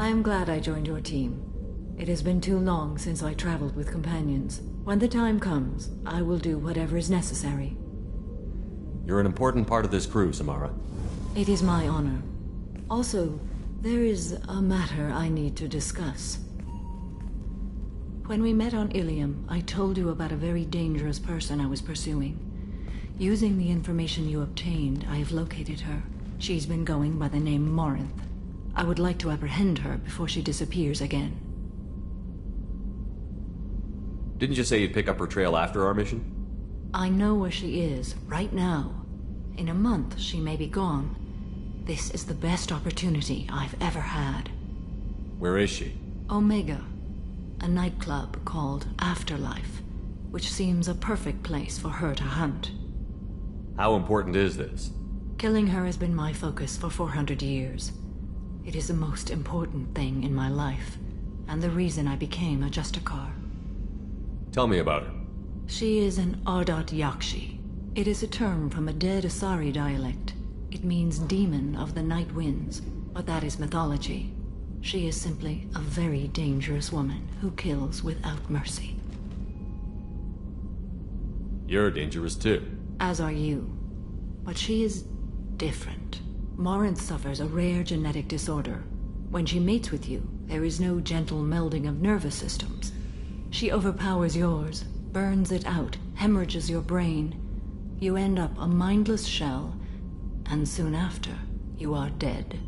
I am glad I joined your team. It has been too long since I traveled with companions. When the time comes, I will do whatever is necessary. You're an important part of this crew, Samara. It is my honor. Also, there is a matter I need to discuss. When we met on Ilium, I told you about a very dangerous person I was pursuing. Using the information you obtained, I have located her. She's been going by the name Morinth. I would like to apprehend her before she disappears again. Didn't you say you'd pick up her trail after our mission? I know where she is, right now. In a month, she may be gone. This is the best opportunity I've ever had. Where is she? Omega. A nightclub called Afterlife, which seems a perfect place for her to hunt. How important is this? Killing her has been my focus for 400 years. It is the most important thing in my life, and the reason I became a Justicar. Tell me about her. She is an Ardat Yakshi. It is a term from a dead Asari dialect. It means demon of the night winds, but that is mythology. She is simply a very dangerous woman who kills without mercy. You're dangerous too. As are you. But she is different. Morinth suffers a rare genetic disorder. When she mates with you, there is no gentle melding of nervous systems. She overpowers yours, burns it out, hemorrhages your brain. You end up a mindless shell, and soon after, you are dead.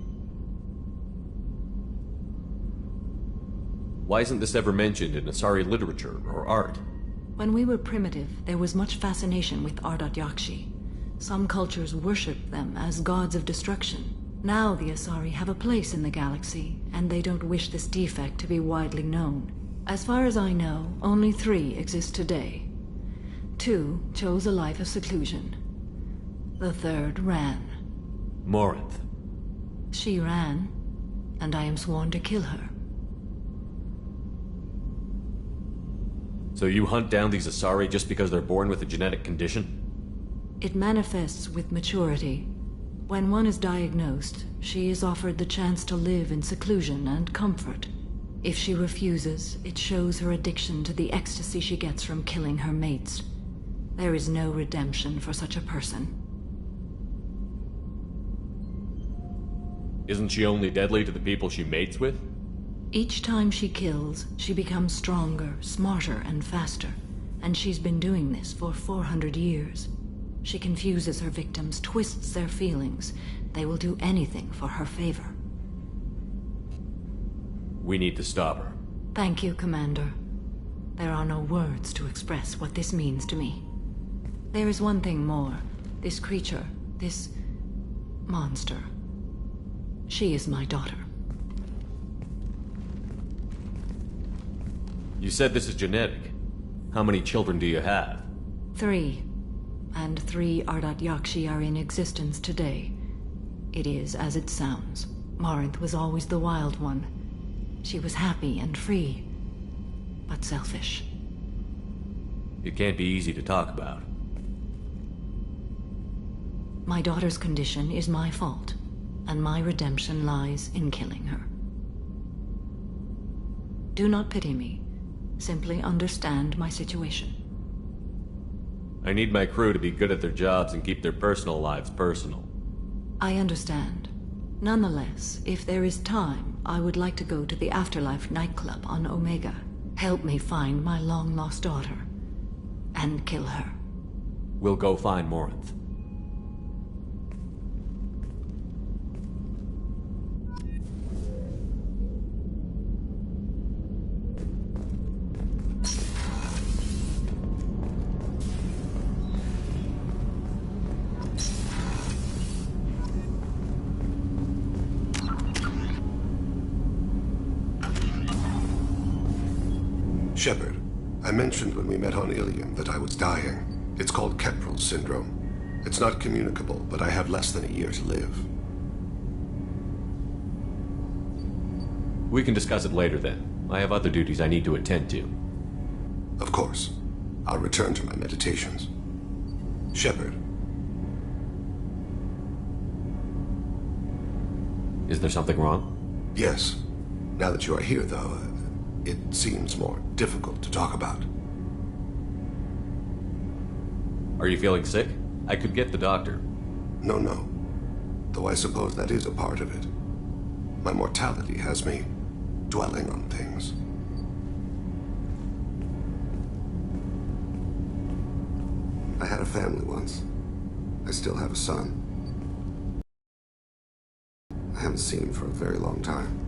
Why isn't this ever mentioned in Asari literature or art? When we were primitive, there was much fascination with Ardat Yakshi. Some cultures worship them as gods of destruction. Now the Asari have a place in the galaxy, and they don't wish this defect to be widely known. As far as I know, only 3 exist today. 2 chose a life of seclusion. The 3rd ran. Morinth. She ran, and I am sworn to kill her. So you hunt down these Asari just because they're born with a genetic condition? It manifests with maturity. When one is diagnosed, she is offered the chance to live in seclusion and comfort. If she refuses, it shows her addiction to the ecstasy she gets from killing her mates. There is no redemption for such a person. Isn't she only deadly to the people she mates with? Each time she kills, she becomes stronger, smarter, and faster. And she's been doing this for 400 years. She confuses her victims, twists their feelings. They will do anything for her favor. We need to stop her. Thank you, Commander. There are no words to express what this means to me. There is one thing more. This creature, this monster. She is my daughter. You said this is genetic. How many children do you have? 3. And 3 Ardat Yakshi are in existence today. It is as it sounds. Morinth was always the wild one. She was happy and free, but selfish. It can't be easy to talk about. My daughter's condition is my fault, and my redemption lies in killing her. Do not pity me. Simply understand my situation. I need my crew to be good at their jobs and keep their personal lives personal. I understand. Nonetheless, if there is time, I would like to go to the Afterlife nightclub on Omega. Help me find my long-lost daughter, and kill her. We'll go find Morinth. Shepard, I mentioned when we met on Ilium that I was dying. It's called Kepral's syndrome. It's not communicable, but I have less than a year to live. We can discuss it later then. I have other duties I need to attend to. Of course. I'll return to my meditations. Shepard. Is there something wrong? Yes. Now that you are here, though, it seems more difficult to talk about. Are you feeling sick? I could get the doctor. No. Though I suppose that is a part of it. My mortality has me dwelling on things. I had a family once. I still have a son. I haven't seen him for a very long time.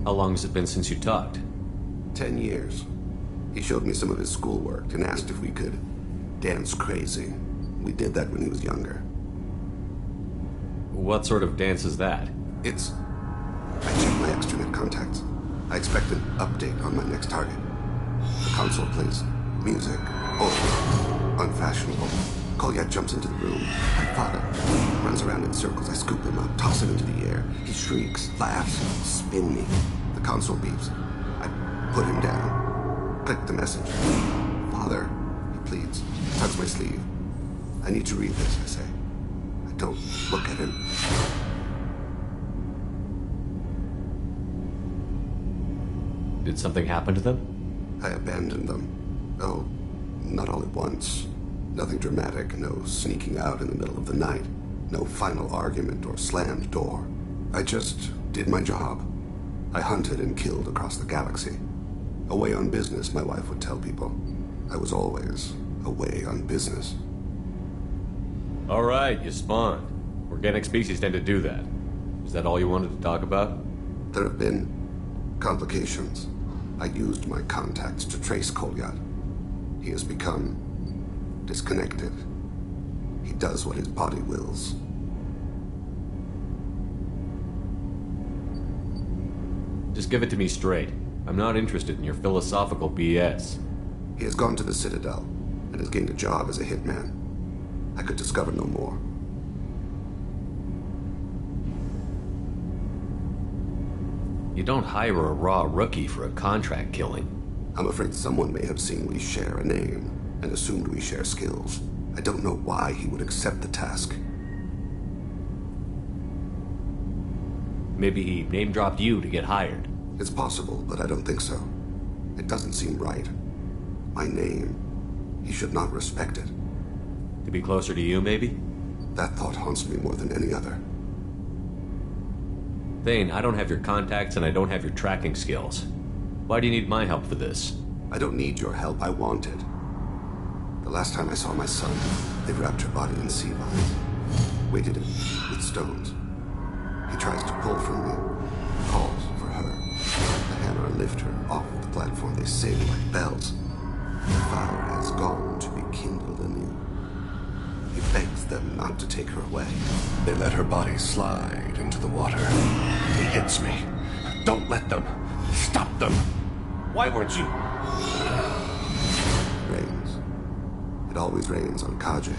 How long has it been since you talked? 10 years. He showed me some of his schoolwork and asked if we could dance crazy. We did that when he was younger. What sort of dance is that? I checked my extranet contacts. I expect an update on my next target. The console plays music, old, unfashionable. Kolyat jumps into the room. My father runs around in circles. I scoop him up, toss him into the air. He shrieks, laughs, spin me. The console beeps. I put him down. Click the message. Father, he pleads. Tugs my sleeve. I need to read this, I say. I don't look at him. Did something happen to them? I abandoned them. Oh, not all at once. Nothing dramatic, no sneaking out in the middle of the night. No final argument or slammed door. I just did my job. I hunted and killed across the galaxy. Away on business, my wife would tell people. I was always away on business. All right, you spawned. Organic species tend to do that. Is that all you wanted to talk about? There have been complications. I used my contacts to trace Kolyat. He has become disconnected. He does what his body wills. Just give it to me straight. I'm not interested in your philosophical BS. He has gone to the Citadel and has gained a job as a hitman. I could discover no more. You don't hire a raw rookie for a contract killing. I'm afraid someone may have seen we share a name and assumed we share skills. I don't know why he would accept the task. Maybe he name-dropped you to get hired. It's possible, but I don't think so. It doesn't seem right. My name. He should not respect it. To be closer to you, maybe? That thought haunts me more than any other. Thane, I don't have your contacts and I don't have your tracking skills. Why do you need my help for this? I don't need your help. I want it. The last time I saw my son, they wrapped her body in sea vines, weighted it with stones. He tries to pull from me, calls for her. The hammer lift her off the platform. They sing like bells. The fire has gone to be kindled anew. He begs them not to take her away. They let her body slide into the water. He hits me. Don't let them. Stop them. Why weren't you? Rains. It always rains on Kaje.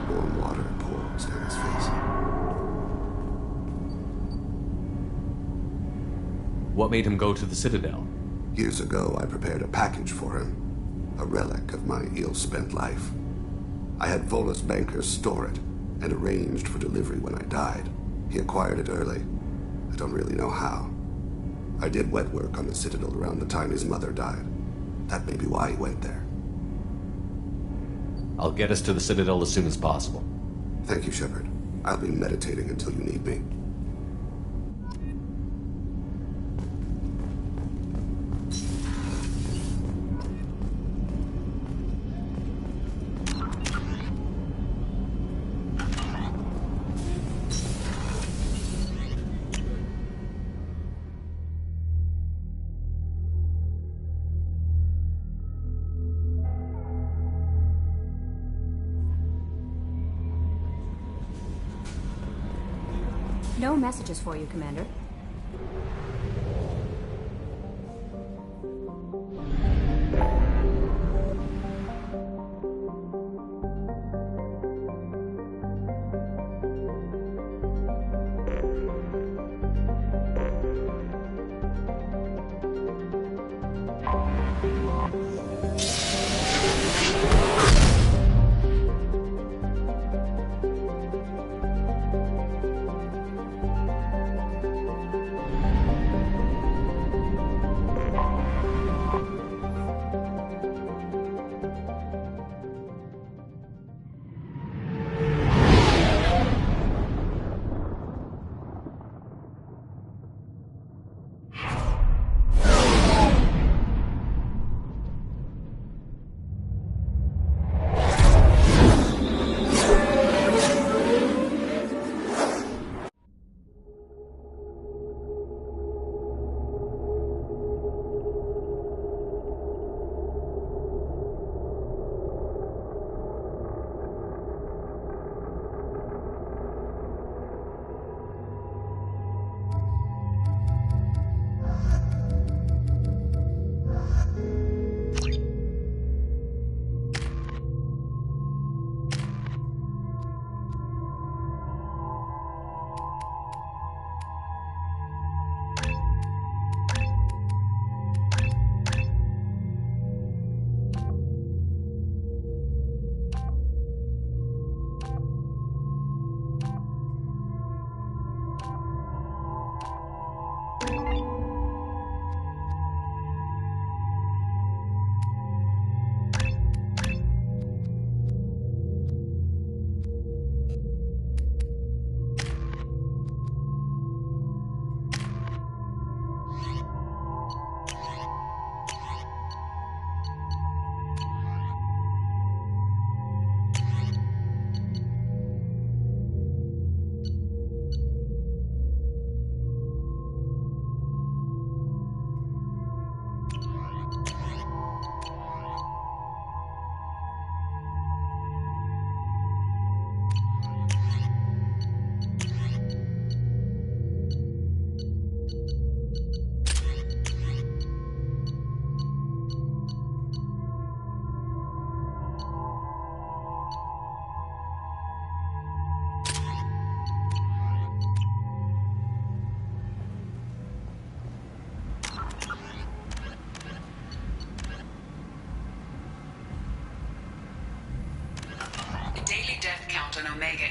Warm water pours down his face. What made him go to the Citadel? Years ago, I prepared a package for him. A relic of my ill-spent life. I had Volus bankers store it and arranged for delivery when I died. He acquired it early. I don't really know how. I did wet work on the Citadel around the time his mother died. That may be why he went there. I'll get us to the Citadel as soon as possible. Thank you, Shepard. I'll be meditating until you need me. No messages for you, Commander.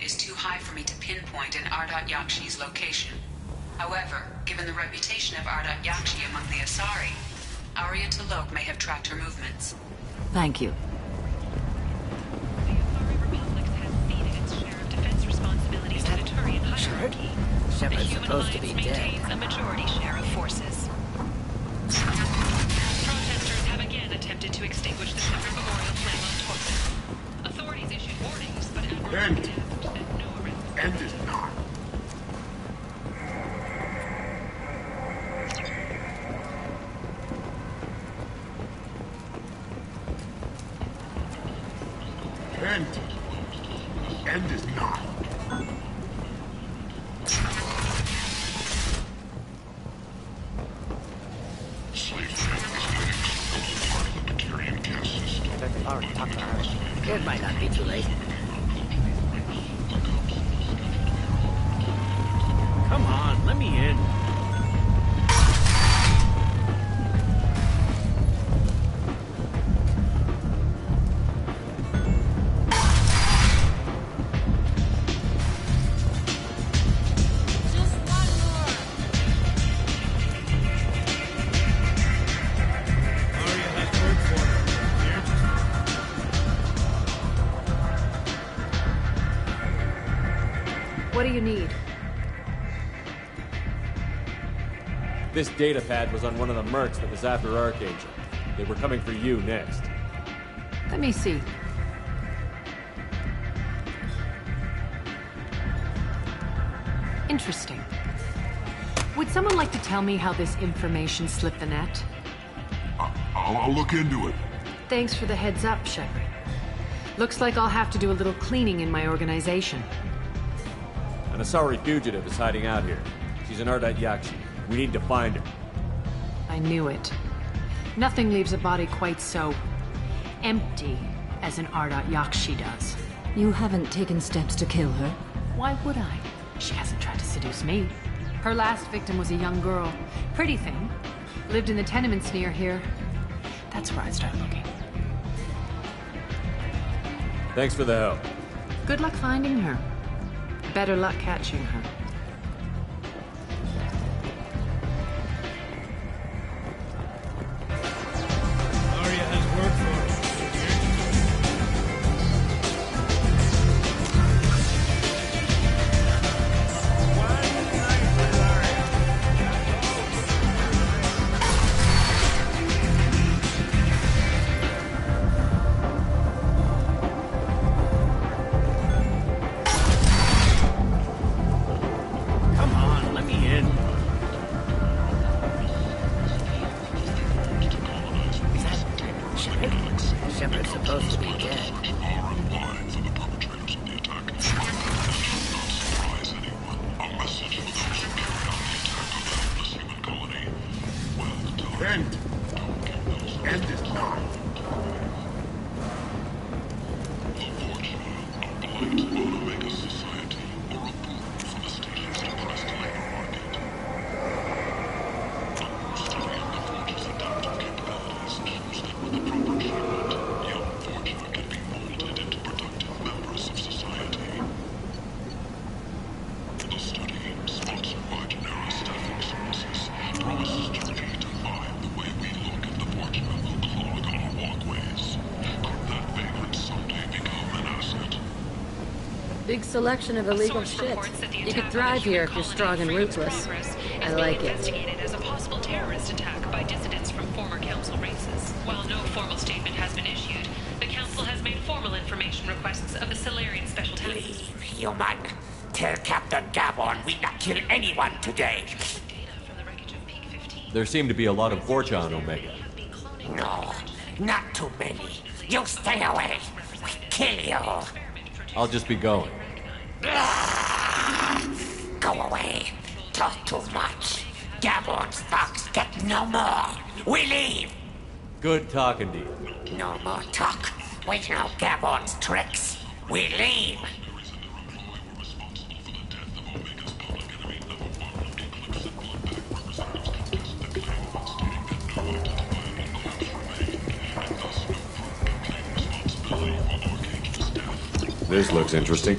is too high for me to pinpoint an Ardat Yakshi's location. However, given the reputation of Ardat Yakshi among the Asari, Arya T'Loak may have tracked her movements. Thank you. The Asari Republic has ceded its share of defense responsibilities to the Turian hierarchy. Shepard's The human supposed to be alliance dead. maintains a majority share of forces. Protesters have again attempted to extinguish the Shepard Memorial flame on Torchwood. Authorities issued warnings, but Admiral End. Taft said no arrests. End is not. End. End is not. Already talked to her. It might not be too late. Come on, let me in. What do you need? This data pad was on one of the mercs that was after Archangel. They were coming for you next. Let me see. Interesting. Would someone like to tell me how this information slipped the net? I'll look into it. Thanks for the heads up, Shepard. Looks like I'll have to do a little cleaning in my organization. An Asari fugitive is hiding out here. She's an Ardat Yakshi. We need to find her. I knew it. Nothing leaves a body quite so empty as an Ardat Yakshi does. You haven't taken steps to kill her? Why would I? She hasn't tried to seduce me. Her last victim was a young girl. Pretty thing. Lived in the tenements near here. That's where I'd start looking. Thanks for the help. Good luck finding her. Better luck catching her. Arya has work for us. Come on, let me in. Shepard's supposed to be dead. End. End is not. Big selection of illegal shit. You could thrive here if you're strong and ruthless. I like it. Investigated as a possible terrorist attack by dissidents from former council races. While no formal statement has been issued, the council has made formal information requests of the Solarian Special Task Force. Human, tell Captain Gabon we not kill anyone today. Data from the wreckage of Peak 15. There seem to be a lot of Vorcha on Omega. No, not too many. You stay away. We kill you. I'll just be going. Go away. Talk too much. Gabon's fox get no more. We leave. Good talking to you. No more talk. We know Gabon's tricks. We leave. This looks interesting.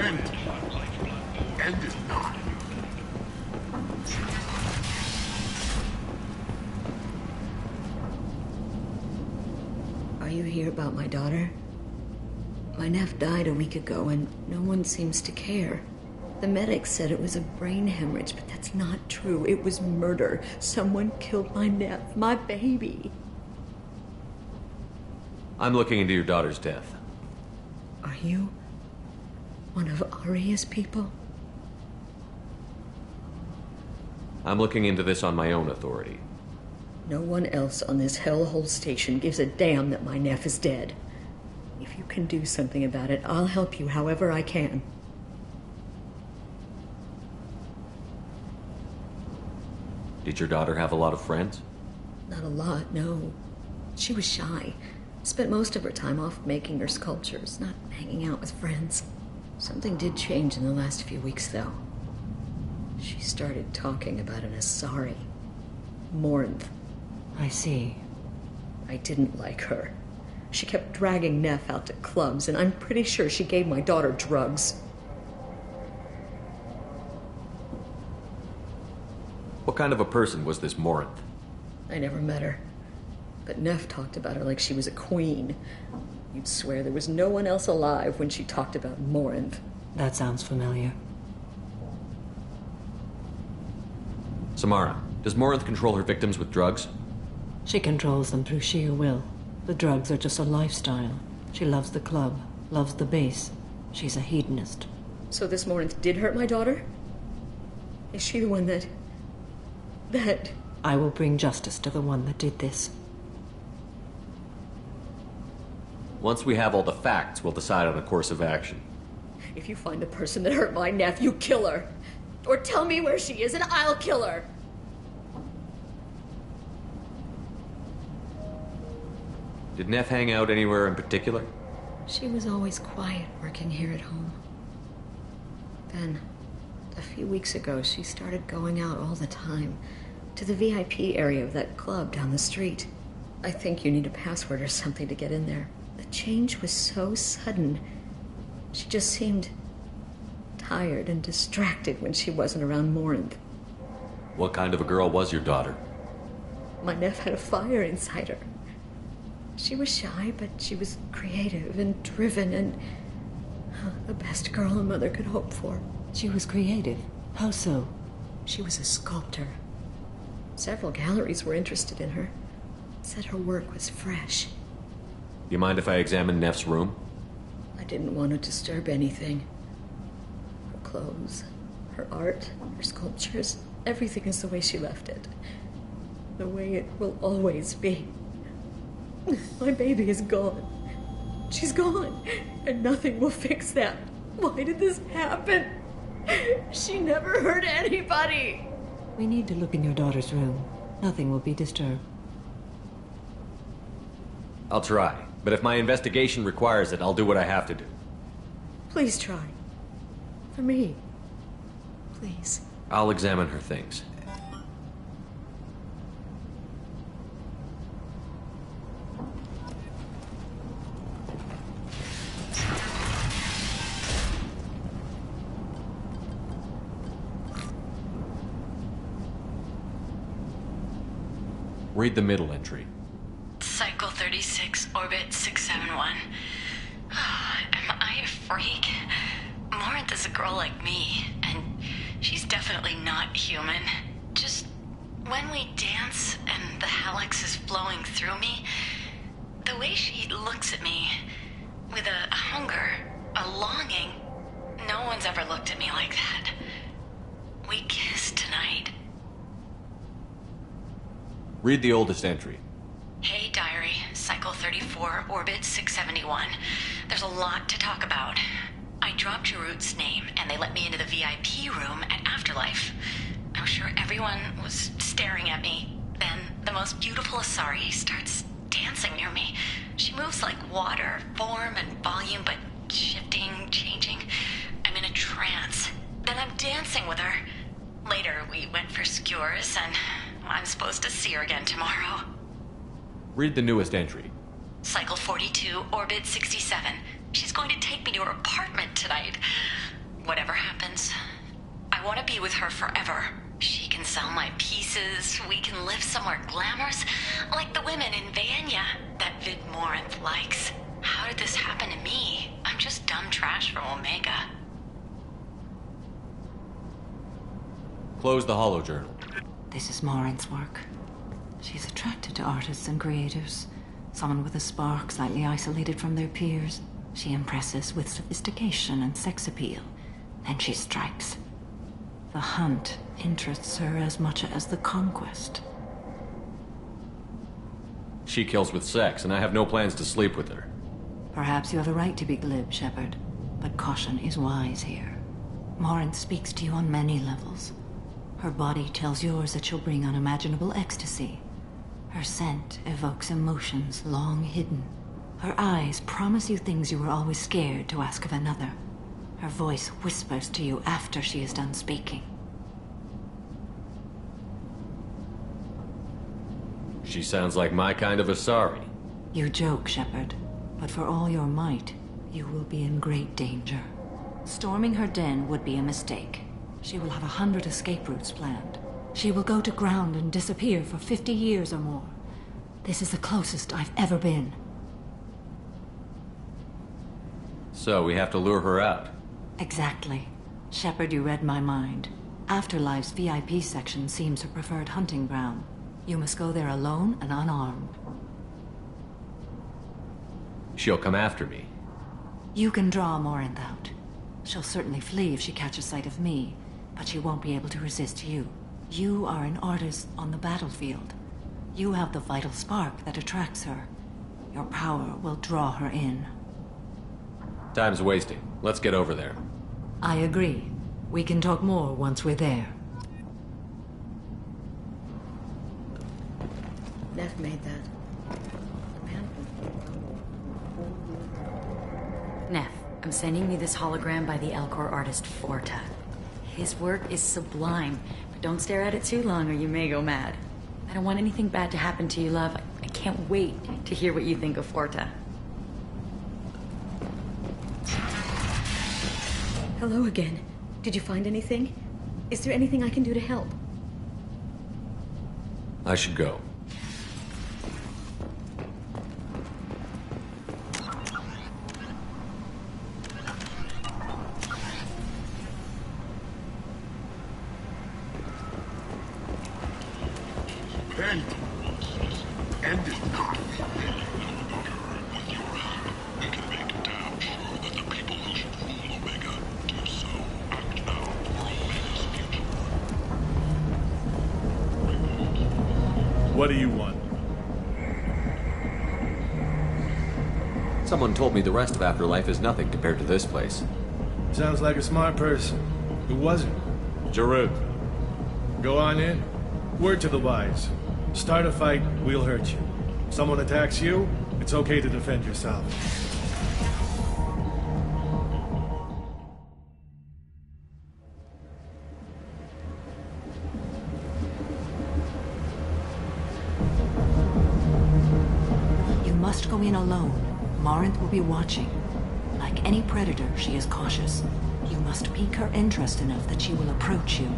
End is not. Are you here about my daughter? My nephew died a week ago and no one seems to care. The medics said it was a brain hemorrhage, but that's not true. It was murder. Someone killed my nephew, my baby. I'm looking into your daughter's death. Are you one of Aria's people? I'm looking into this on my own authority. No one else on this hellhole station gives a damn that my nephew is dead. If you can do something about it, I'll help you however I can. Did your daughter have a lot of friends? Not a lot, no. She was shy. Spent most of her time off making her sculptures, not hanging out with friends. Something did change in the last few weeks, though. She started talking about an Asari. Morinth. I see. I didn't like her. She kept dragging Neff out to clubs, and I'm pretty sure she gave my daughter drugs. What kind of a person was this Morinth? I never met her. But Neff talked about her like she was a queen. You'd swear there was no one else alive when she talked about Morinth. That sounds familiar. Samara, does Morinth control her victims with drugs? She controls them through sheer will. The drugs are just a lifestyle. She loves the club, loves the base. She's a hedonist. So this Morinth did hurt my daughter? Is she the one that... I will bring justice to the one that did this. Once we have all the facts, we'll decide on a course of action. If you find the person that hurt my nephew, kill her. Or tell me where she is and I'll kill her. Did Neff hang out anywhere in particular? She was always quiet working here at home. Then, a few weeks ago, she started going out all the time to the VIP area of that club down the street. I think you need a password or something to get in there. The change was so sudden. She just seemed tired and distracted when she wasn't around Morinth. What kind of a girl was your daughter? My nephew had a fire inside her. She was shy, but she was creative and driven and the best girl a mother could hope for. She was creative. How so? She was a sculptor. Several galleries were interested in her. Said her work was fresh. You mind if I examine Neff's room? I didn't want to disturb anything. Her clothes, her art, her sculptures, everything is the way she left it. The way it will always be. My baby is gone. She's gone, and nothing will fix that. Why did this happen? She never hurt anybody. We need to look in your daughter's room. Nothing will be disturbed. I'll try, but if my investigation requires it, I'll do what I have to do. Please try. For me. Please. I'll examine her things. Read the middle entry. Cycle 36, orbit 671. Am I a freak? Morinth is a girl like me, and she's definitely not human. Just when we dance and the hallux is flowing through me, the way she looks at me with a hunger, a longing, no one's ever looked at me like that. We kissed tonight. Read the oldest entry. Hey, diary. Cycle 34, orbit 671. There's a lot to talk about. I dropped Jarut's name, and they let me into the VIP room at Afterlife. I was sure everyone was staring at me. Then the most beautiful Asari starts dancing near me. She moves like water, form and volume, but shifting, changing. I'm in a trance. Then I'm dancing with her. Later, we went for skewers, and I'm supposed to see her again tomorrow. Read the newest entry. Cycle 42, orbit 67. She's going to take me to her apartment tonight. whatever happens, I want to be with her forever. She can sell my pieces, we can live somewhere glamorous, like the women in Vanya that Vid Morinth likes. How did this happen to me? I'm just dumb trash from Omega. Close the holo journal. This is Morinth's work. She's attracted to artists and creators. Someone with a spark, slightly isolated from their peers. She impresses with sophistication and sex appeal. Then she strikes. The hunt interests her as much as the conquest. She kills with sex, and I have no plans to sleep with her. Perhaps you have a right to be glib, Shepard, but caution is wise here. Morinth speaks to you on many levels. Her body tells yours that she'll bring unimaginable ecstasy. Her scent evokes emotions long hidden. Her eyes promise you things you were always scared to ask of another. Her voice whispers to you after she is done speaking. She sounds like my kind of Asari. You joke, Shepard, but for all your might, you will be in great danger. Storming her den would be a mistake. She will have 100 escape routes planned. She will go to ground and disappear for 50 years or more. This is the closest I've ever been. So we have to lure her out. Exactly. Shepard, you read my mind. Afterlife's VIP section seems her preferred hunting ground. You must go there alone and unarmed. She'll come after me. You can draw Morinth out. She'll certainly flee if she catches sight of me, but she won't be able to resist you. You are an artist on the battlefield. You have the vital spark that attracts her. Your power will draw her in. Time's wasting. Let's get over there. I agree. We can talk more once we're there. Neff made that. Neff, I'm sending you this hologram by the Alcor artist Forta. His work is sublime, but don't stare at it too long or you may go mad. I don't want anything bad to happen to you, love. I can't wait to hear what you think of Forta. Hello again. Did you find anything? Is there anything I can do to help? I should go. End. End it not. What do you want? Someone told me the rest of Afterlife is nothing compared to this place. Sounds like a smart person. Who was it? Jarud. Go on in. Word to the wise. Start a fight, we'll hurt you. Someone attacks you, it's okay to defend yourself. You must go in alone. Morinth will be watching. Like any predator, she is cautious. You must pique her interest enough that she will approach you.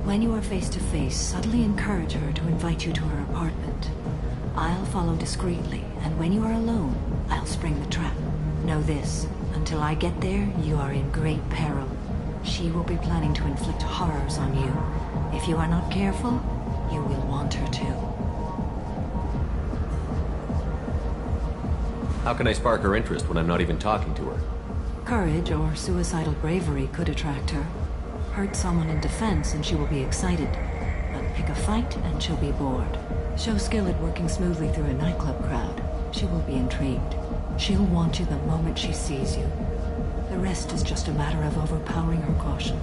When you are face to face, subtly encourage her to invite you to her apartment. I'll follow discreetly, and when you are alone, I'll spring the trap. Know this, until I get there, you are in great peril. She will be planning to inflict horrors on you. If you are not careful, you will want her to. How can I spark her interest when I'm not even talking to her? Courage or suicidal bravery could attract her. Hurt someone in defense and she will be excited. But pick a fight and she'll be bored. Show skill at working smoothly through a nightclub crowd. She will be intrigued. She'll want you the moment she sees you. The rest is just a matter of overpowering her caution.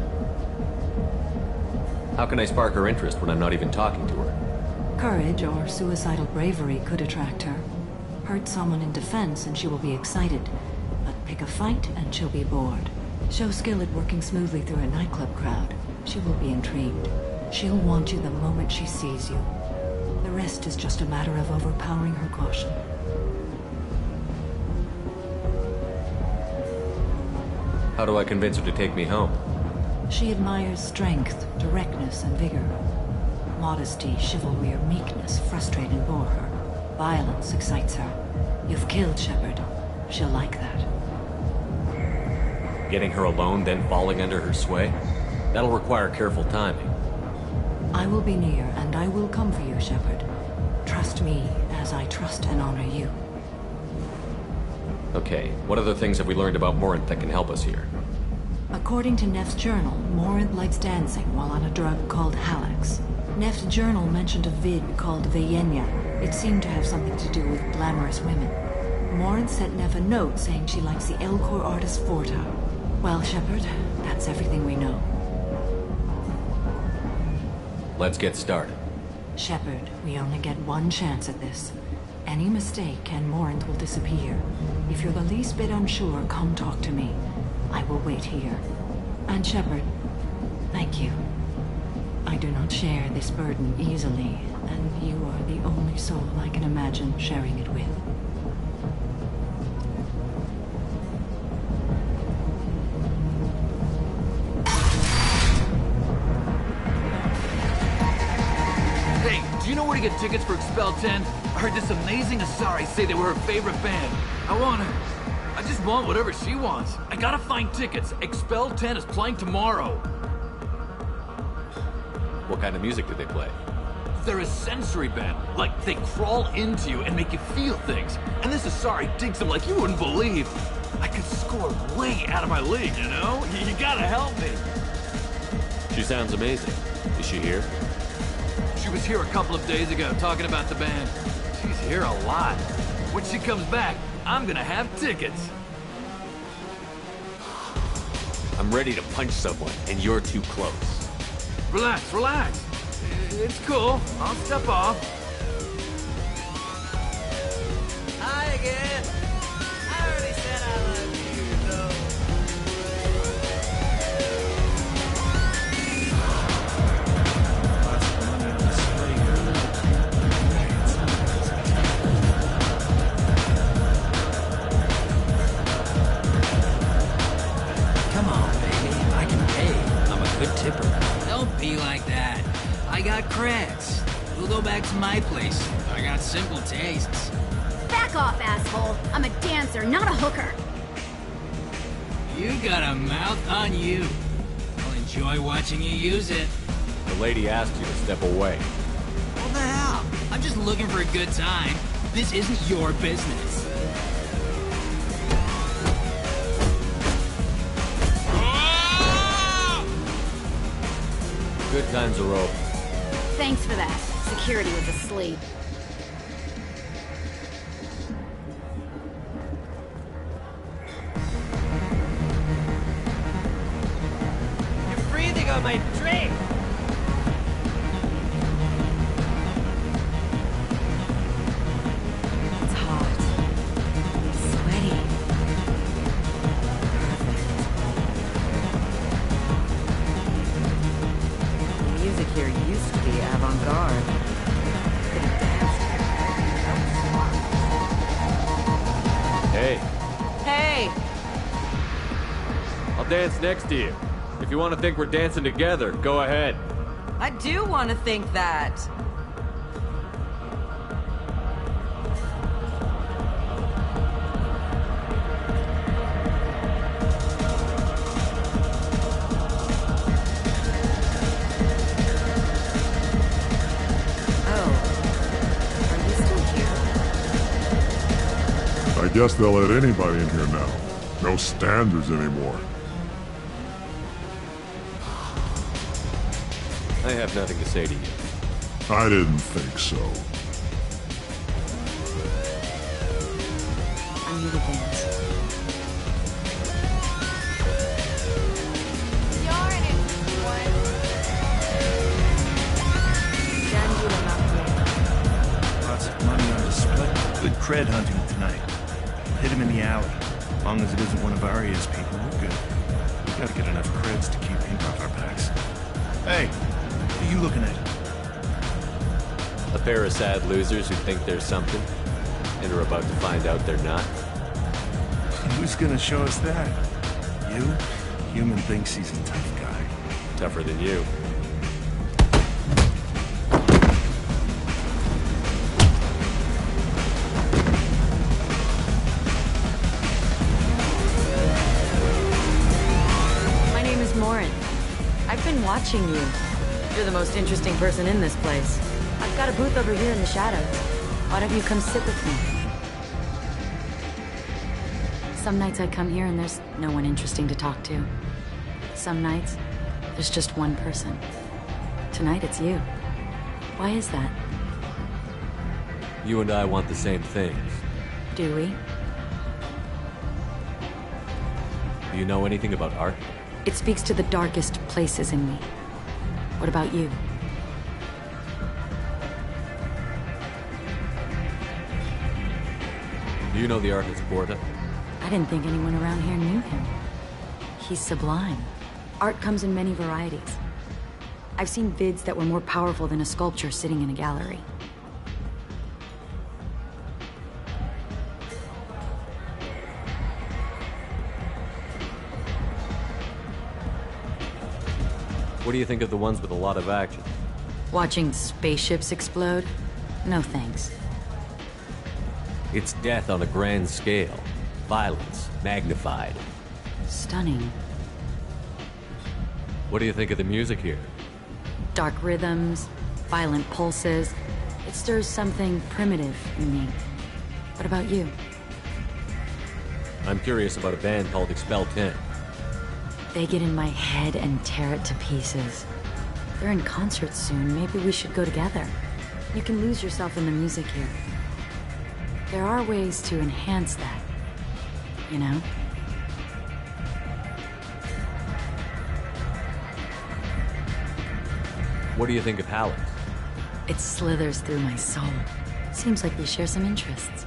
How can I spark her interest when I'm not even talking to her? Courage or suicidal bravery could attract her. Hurt someone in defense and she will be excited. But pick a fight and she'll be bored. Show skill at working smoothly through a nightclub crowd. She will be intrigued. She'll want you the moment she sees you. The rest is just a matter of overpowering her caution. How do I convince her to take me home? She admires strength, directness, and vigor. Modesty, chivalry, or meekness frustrate and bore her. Violence excites her. You've killed Shepard. She'll like that. Getting her alone, then falling under her sway? That'll require careful timing. I will be near, and I will come for you, Shepard. Trust me, as I trust and honor you. Okay, what other things have we learned about Morinth that can help us here? According to Neff's journal, Morinth likes dancing while on a drug called Halax. Neff's journal mentioned a vid called Veyenya. It seemed to have something to do with glamorous women. Morinth sent Neff a note saying she likes the Elcor artist Forta. Well, Shepard, that's everything we know. Let's get started. Shepard, we only get one chance at this. Any mistake and Morinth will disappear. If you're the least bit unsure, come talk to me. I will wait here. And Shepard, thank you. I do not share this burden easily, and you are the only soul I can imagine sharing it with. Hey, do you know where to get tickets for Expel 10? I heard this amazing Asari say they were her favorite band. I just want whatever she wants. I gotta find tickets. Expel 10 is playing tomorrow. What kind of music do they play? They're a sensory band. Like, they crawl into you and make you feel things. And this Asari digs them like you wouldn't believe. I could score way out of my league, you know? You gotta help me. She sounds amazing. Is she here? She was here a couple of days ago talking about the band. She's here a lot. When she comes back, I'm gonna have tickets. I'm ready to punch someone, and you're too close. Relax, relax. It's cool. I'll step off. Hi again. I already said I love you, though. Come on, baby. I can pay. I'm a good tipper. Don't be like that. I got creds. We'll go back to my place. I got simple tastes. Back off, asshole. I'm a dancer, not a hooker. You got a mouth on you. I'll enjoy watching you use it. The lady asked you to step away. What the hell? I'm just looking for a good time. This isn't your business. Good times are over. Thanks for that. Security was asleep. You're breathing on my drink! It's hot. It's sweaty. The music here used to be avant-garde. Could have danced Hey, Hey! I'll dance next to you. If you want to think we're dancing together, go ahead. I do want to think that. I guess they'll let anybody in here now. No standards anymore. I have nothing to say to you. I didn't think so. I'm here to dance. Lots of money on display. Good cred hunting tonight. Hit him in the alley. As long as it isn't one of Arya's people, we're good. We gotta get enough creds to keep ink off our backs. Hey, what are you looking at? A pair of sad losers who think they're something, and are about to find out they're not. Who's gonna show us that? do? Human thinks he's a tough guy. Tougher than you. My name is Morin. I've been watching you. You're the most interesting person in this place. I've got a booth over here in the shadows. Why don't you come sit with me? Some nights I come here and there's no one interesting to talk to. Some nights, there's just one person. Tonight it's you. Why is that? You and I want the same things. Do we? Do you know anything about art? It speaks to the darkest places in me. What about you? Do you know the artist Porta? I didn't think anyone around here knew him. He's sublime. Art comes in many varieties. I've seen vids that were more powerful than a sculpture sitting in a gallery. What do you think of the ones with a lot of action? Watching spaceships explode? No thanks. It's death on a grand scale. Violence, magnified. Stunning. What do you think of the music here? Dark rhythms, violent pulses. It stirs something primitive in me. What about you? I'm curious about a band called Expel 10. They get in my head and tear it to pieces. They're in concert soon. Maybe we should go together. You can lose yourself in the music here. There are ways to enhance that, you know? What do you think of Halleck? It slithers through my soul. Seems like we share some interests.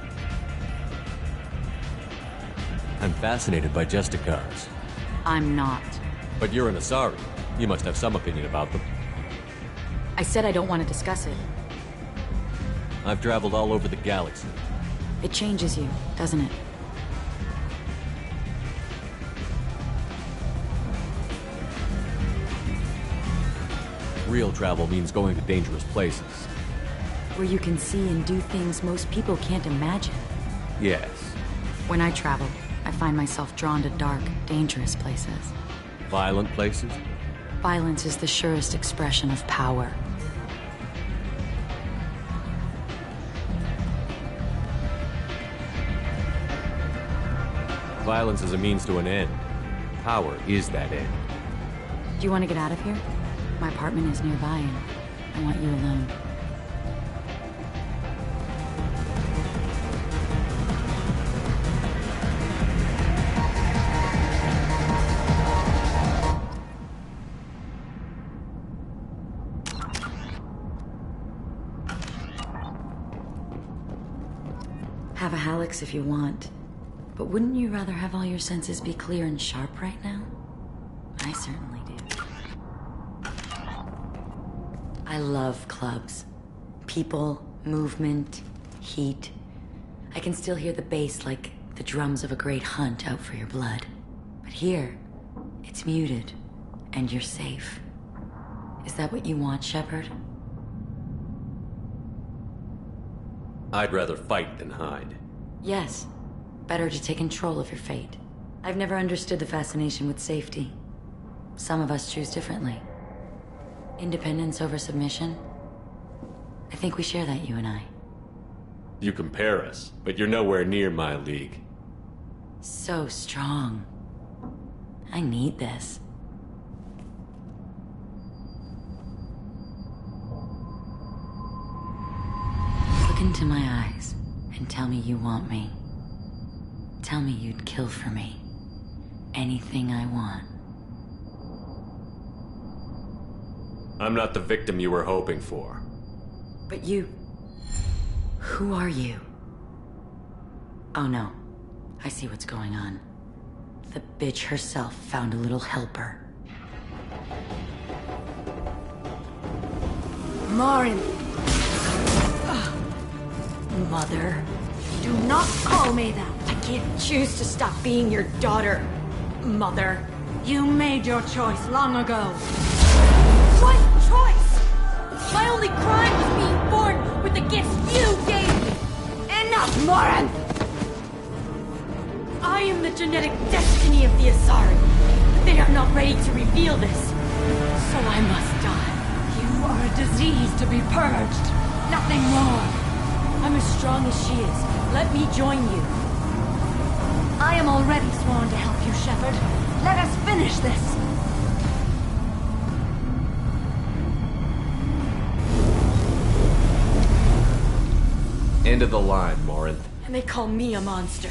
I'm fascinated by Justicars. I'm not. But you're an Asari. You must have some opinion about them. I said I don't want to discuss it. I've traveled all over the galaxy. It changes you, doesn't it? Real travel means going to dangerous places. Where you can see and do things most people can't imagine. Yes. When I travel, I find myself drawn to dark, dangerous places. Violent places? Violence is the surest expression of power. Violence is a means to an end. Power is that end. Do you want to get out of here? My apartment is nearby and I want you alone. Have a Hallex if you want. But wouldn't you rather have all your senses be clear and sharp right now? I certainly do. I love clubs. People, movement, heat. I can still hear the bass like the drums of a great hunt out for your blood. But here, it's muted, and you're safe. Is that what you want, Shepard? I'd rather fight than hide. Yes. Better to take control of your fate. I've never understood the fascination with safety. Some of us choose differently. Independence over submission? I think we share that, you and I. You compare us, but you're nowhere near my league. So strong. I need this. Look into my eyes and tell me you want me. Tell me you'd kill for me. Anything I want. I'm not the victim you were hoping for. But you... Who are you? Oh no. I see what's going on. The bitch herself found a little helper. Morin! Mother. Do not call me that! I can't choose to stop being your daughter. Mother, you made your choice long ago. What choice? My only crime was being born with the gifts you gave me. Enough, Moran! I am the genetic destiny of the Asari. But they are not ready to reveal this. So I must die. You are a disease to be purged. Nothing more. I'm as strong as she is. Let me join you. I am already sworn to help you, Shepard. Let us finish this. End of the line, Morinth. And they call me a monster.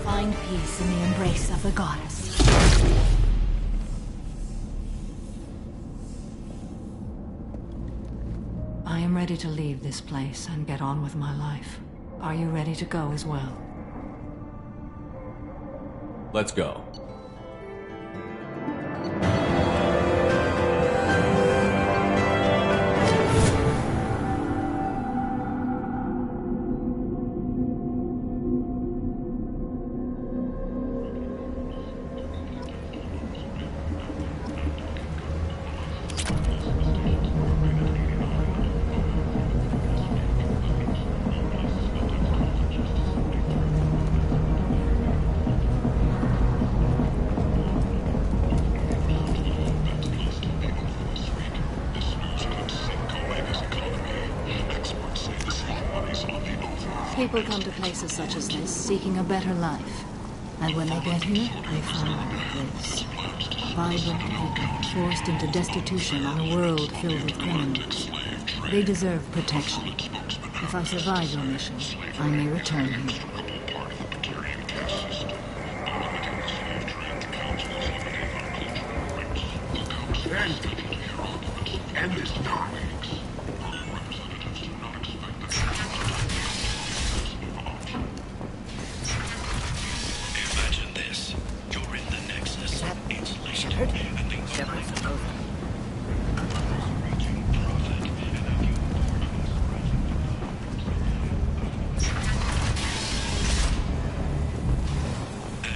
Find peace in the embrace of the goddess. I am ready to leave this place and get on with my life. Are you ready to go as well? Let's go. People come to places such as this, seeking a better life. And when they get here, they find this. Vibrant people, forced into destitution on a world filled with criminals. They deserve protection. If I survive your mission, I may return here. End this now. Imagine this. You're in the Nexus. It's late. Shepard? And things Shepard's over.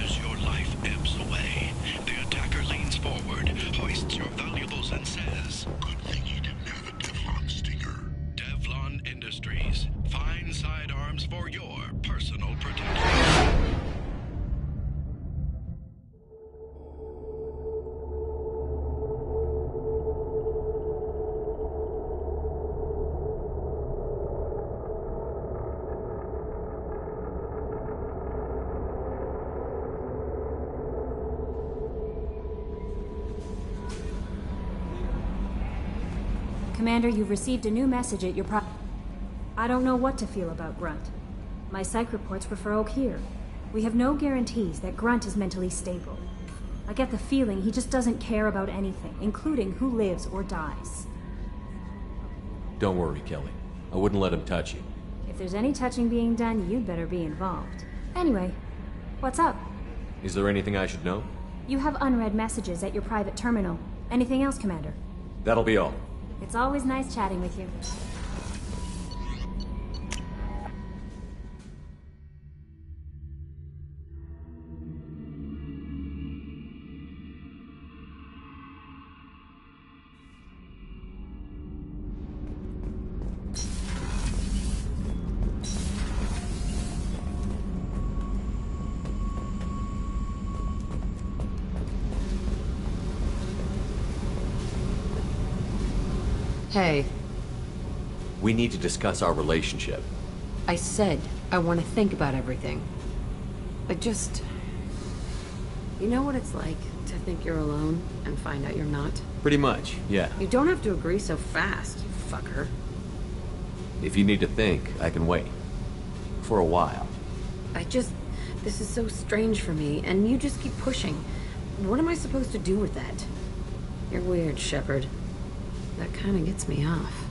As your life ebbs away, the attacker leans forward, hoists your valuables and says, "Good thing you didn't have a Teflon sticker." Teflon Industries. Fine sidearms for your personal protection. Commander, you've received a new message at your I don't know what to feel about Grunt. My psych reports refer Oak here. We have no guarantees that Grunt is mentally stable. I get the feeling he just doesn't care about anything, including who lives or dies. Don't worry, Kelly. I wouldn't let him touch you. If there's any touching being done, you'd better be involved. Anyway, what's up? Is there anything I should know? You have unread messages at your private terminal. Anything else, Commander? That'll be all. It's always nice chatting with you. Hey, We need to discuss our relationship. I said I want to think about everything. I just... You know what it's like to think you're alone and find out you're not? Pretty much, yeah. You don't have to agree so fast, you fucker. If you need to think, I can wait. For a while. This is so strange for me, and you just keep pushing. What am I supposed to do with that? You're weird, Shepard. That kind of gets me off.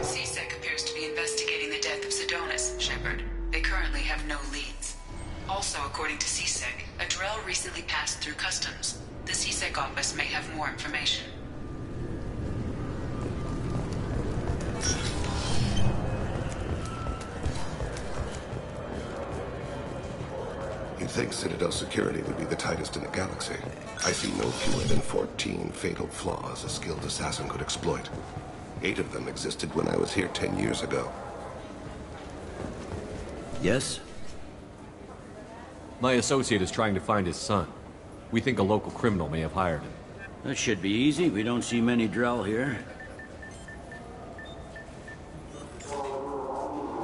CSEC appears to be investigating the death of Sedonis, Shepard. They currently have no leads. Also, according to CSEC, a Drell recently passed through customs. The CSEC office may have more information. You'd think Citadel security would be the tightest in the galaxy. I see no fewer than 14 fatal flaws a skilled assassin could exploit. 8 of them existed when I was here 10 years ago. Yes? My associate is trying to find his son. We think a local criminal may have hired him. That should be easy. We don't see many Drell here.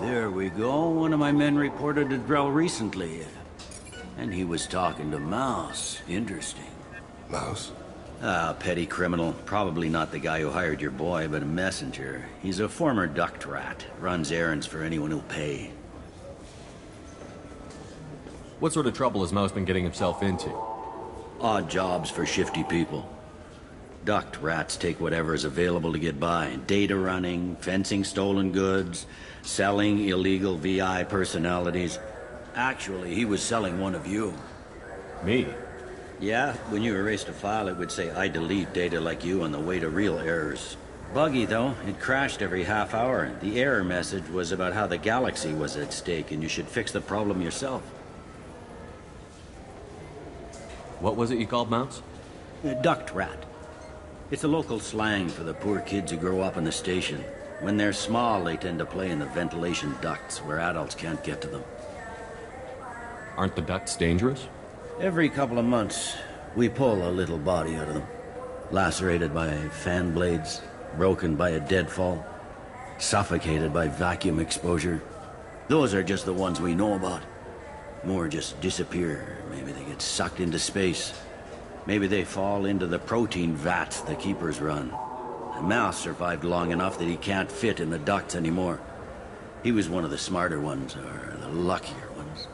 There we go. One of my men reported a Drell recently. And he was talking to Mouse. Interesting. Mouse? Ah, petty criminal. Probably not the guy who hired your boy, but a messenger. He's a former duct rat. Runs errands for anyone who'll pay. What sort of trouble has Mouse been getting himself into? Odd jobs for shifty people. Duct rats take whatever is available to get by. Data running, fencing stolen goods, selling illegal VI personalities. Actually, he was selling one of you. Me? Yeah, when you erased a file, it would say, I delete data like you on the way to real errors. Buggy, though. It crashed every half hour. The error message was about how the galaxy was at stake, and you should fix the problem yourself. What was it you called Mouse? Duct rat. It's a local slang for the poor kids who grow up in the station. When they're small, they tend to play in the ventilation ducts, where adults can't get to them. Aren't the ducts dangerous? Every couple of months, we pull a little body out of them. Lacerated by fan blades, broken by a deadfall, suffocated by vacuum exposure. Those are just the ones we know about. More just disappear. Maybe they get sucked into space. Maybe they fall into the protein vats the Keepers run. And Mouse survived long enough that he can't fit in the ducts anymore. He was one of the smarter ones, or the luckier ones.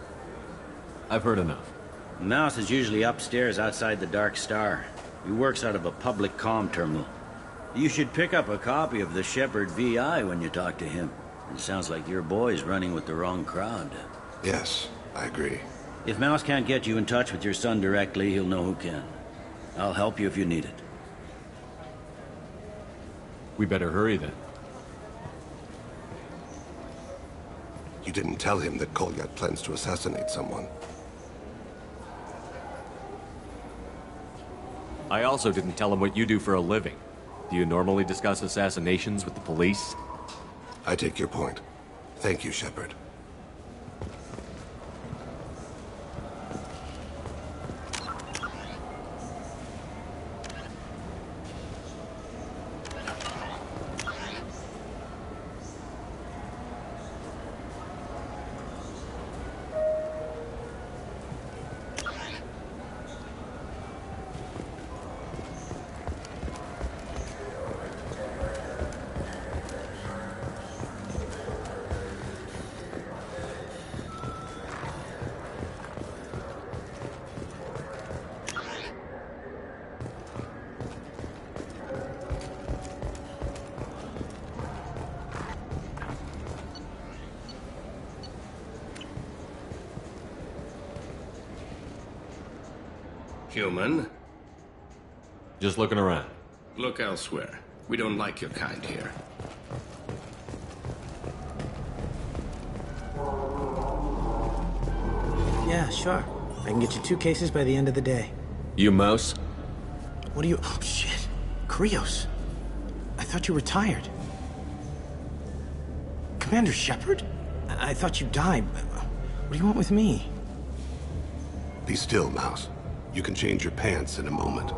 I've heard enough. Mouse is usually upstairs outside the Dark Star. He works out of a public comm terminal. You should pick up a copy of the Shepard VI when you talk to him. It sounds like your boy's running with the wrong crowd. Yes, I agree. If Mouse can't get you in touch with your son directly, he'll know who can. I'll help you if you need it. We better hurry then. You didn't tell him that Kolyat plans to assassinate someone. I also didn't tell him what you do for a living. Do you normally discuss assassinations with the police? I take your point. Thank you, Shepard. human. Just looking around. Look elsewhere. We don't like your kind here. Yeah, sure. I can get you 2 cases by the end of the day. You Mouse? What are you... Oh, shit. Krios. I thought you retired. Commander Shepard? I thought you died. What do you want with me? Be still, Mouse. You can change your pants in a moment.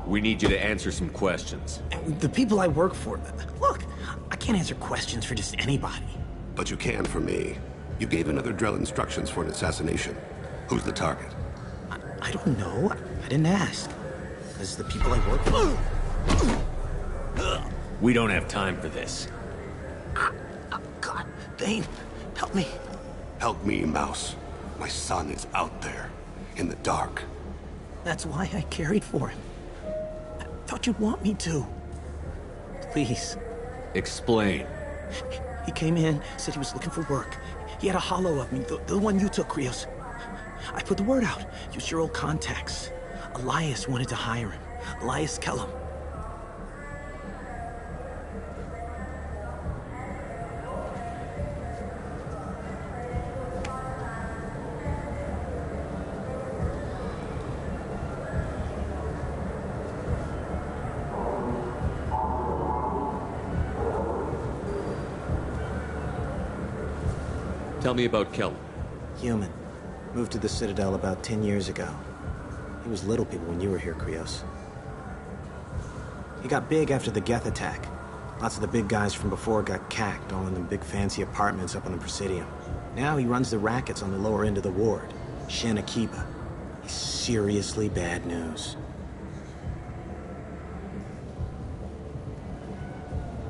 We need you to answer some questions. The people I work for... Look, I can't answer questions for just anybody. But you can for me. You gave another Drell instructions for an assassination. Who's the target? I don't know. I didn't ask. This is the people I work for. We don't have time for this. God, Thane, help me. Help me, Mouse. My son is out there, in the dark. That's why I carried for him. I thought you'd want me to. Please. Explain. He came in, said he was looking for work. He had a hollow of me, the one you took, Krios. I put the word out. Used your old contacts. Elias wanted to hire him. Elias Kellum. Tell me about Kellum. Human. Moved to the Citadel about 10 years ago. He was little people when you were here, Krios. He got big after the Geth attack. Lots of the big guys from before got cacked, all in the big fancy apartments up on the Presidium. Now he runs the rackets on the lower end of the ward. Shin Akiba. He's seriously bad news.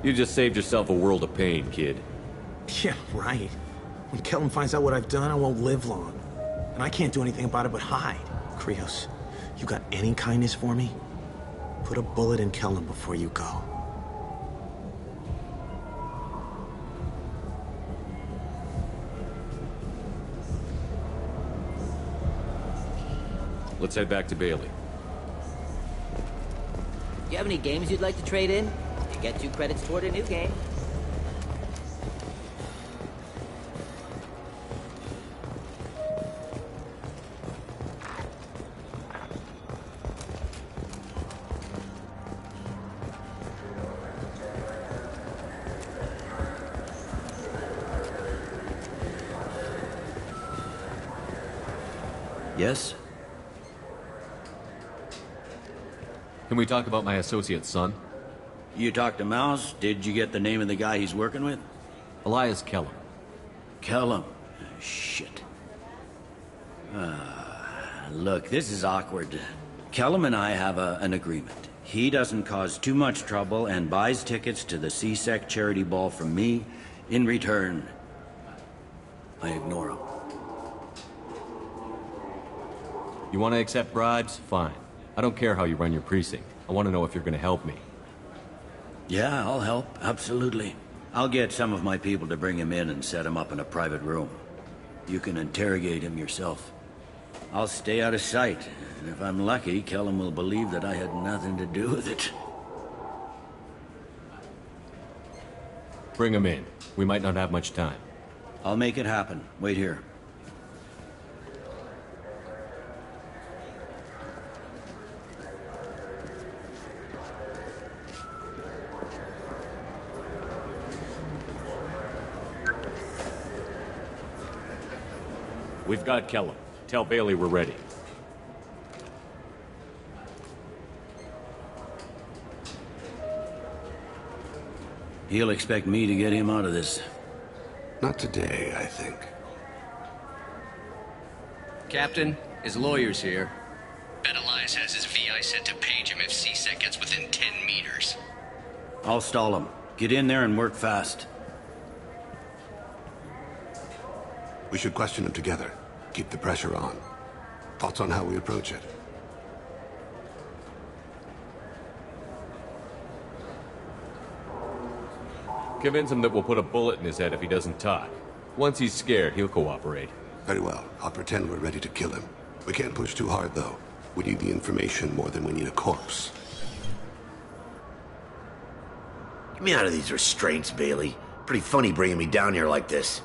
You just saved yourself a world of pain, kid. Yeah, right. When Kellum finds out what I've done, I won't live long. And I can't do anything about it but hide. Krios, you got any kindness for me? Put a bullet in Kellum before you go. Let's head back to Bailey. You have any games you'd like to trade in? You get 2 credits toward a new game. Yes? Can we talk about my associate's son? You talked to Mouse? Did you get the name of the guy he's working with? Elias Kellum. Kellum? Shit. Look, this is awkward. Kellum and I have an agreement. He doesn't cause too much trouble and buys tickets to the C-Sec charity ball from me. In return, I ignore him. You want to accept bribes? Fine. I don't care how you run your precinct. I want to know if you're going to help me. Yeah, I'll help. Absolutely. I'll get some of my people to bring him in and set him up in a private room. You can interrogate him yourself. I'll stay out of sight, and if I'm lucky, Kellum will believe that I had nothing to do with it. Bring him in. We might not have much time. I'll make it happen. Wait here. We've got Kellum. Tell Bailey we're ready. He'll expect me to get him out of this. Not today, I think. Captain, his lawyer's here. Bet Elias has his VI set to page him if C-Sec gets within 10 meters. I'll stall him. Get in there and work fast. We should question him together. Keep the pressure on. Thoughts on how we approach it? Convince him that we'll put a bullet in his head if he doesn't talk. Once he's scared, he'll cooperate. Very well. I'll pretend we're ready to kill him. We can't push too hard, though. We need the information more than we need a corpse. Get me out of these restraints, Bailey. Pretty funny bringing me down here like this.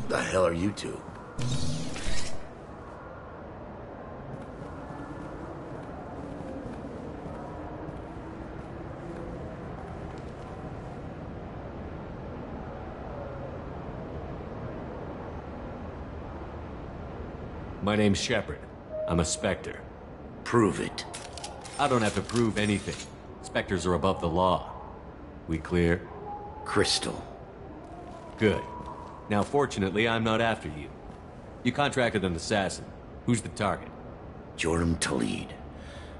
The hell are you two? My name's Shepard. I'm a Spectre. Prove it. I don't have to prove anything. Spectres are above the law. We clear? Crystal. Good. Now, fortunately, I'm not after you. You contracted an assassin. Who's the target? Joram Talid.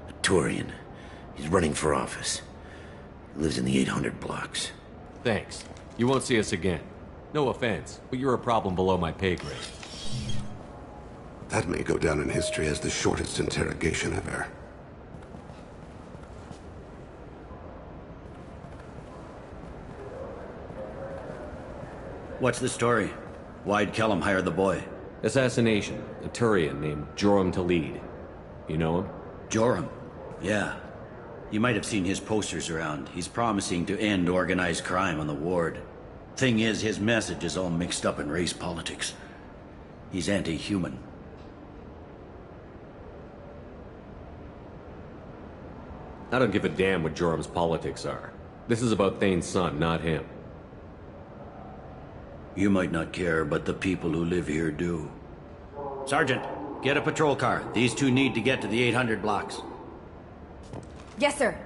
A Turian. He's running for office. He lives in the 800 blocks. Thanks. You won't see us again. No offense, but you're a problem below my pay grade. That may go down in history as the shortest interrogation ever. What's the story? Why'd Kellum hire the boy? Assassination. A Turian named Joram Talid. You know him? Joram? Yeah. You might have seen his posters around. He's promising to end organized crime on the ward. Thing is, his message is all mixed up in race politics. He's anti-human. I don't give a damn what Joram's politics are. This is about Thane's son, not him. You might not care, but the people who live here do. Sergeant, get a patrol car. These two need to get to the 800 blocks. Yes, sir.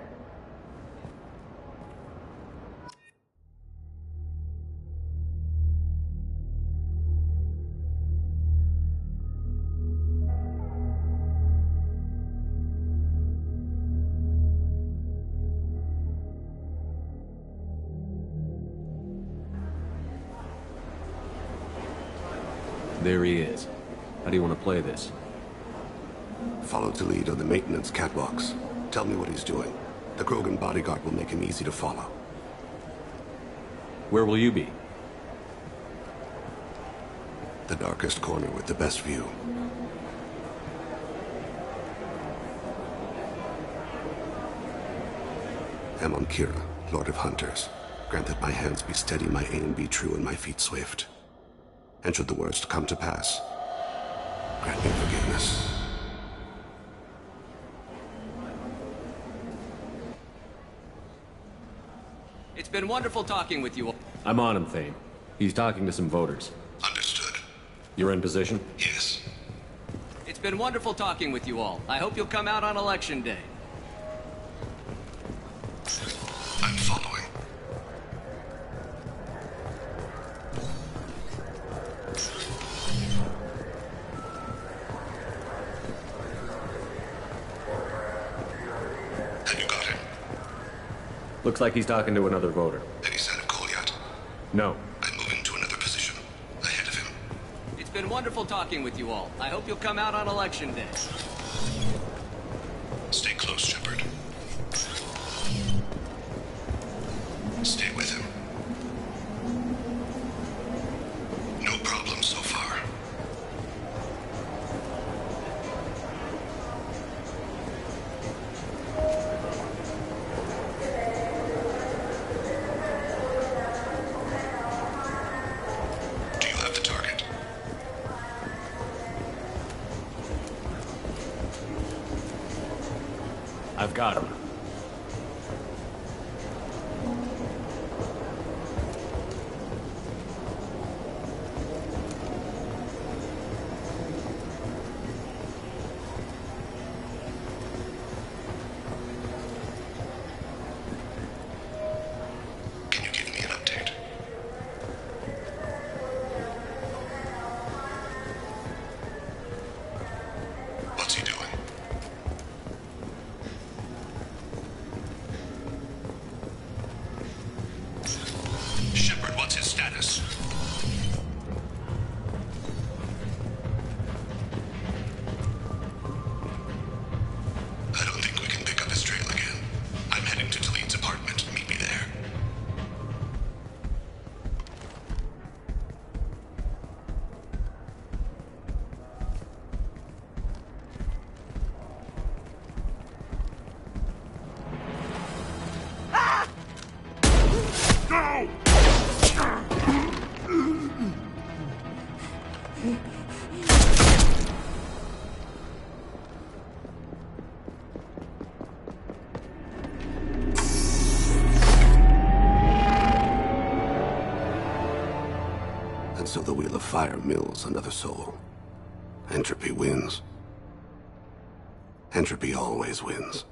There he is. How do you want to play this? Follow Talid on the maintenance catwalks. Tell me what he's doing. The Krogan bodyguard will make him easy to follow. Where will you be? The darkest corner with the best view. Amon Kira, Lord of Hunters. Grant that my hands be steady, my aim be true, and my feet swift. And should the worst come to pass, grant me forgiveness. It's been wonderful talking with you all. I'm on him, Thane. He's talking to some voters. Understood. You're in position? Yes. It's been wonderful talking with you all. I hope you'll come out on Election Day. I'm following. Looks like he's talking to another voter. Any sign of call yet? No. I'm moving to another position. Ahead of him. It's been wonderful talking with you all. I hope you'll come out on Election Day. Stay close, Shepard. Stay with him. No problem so far. I've got him. Can you give me an update? What's he doing? fire mills another soul. Entropy wins. Entropy always wins.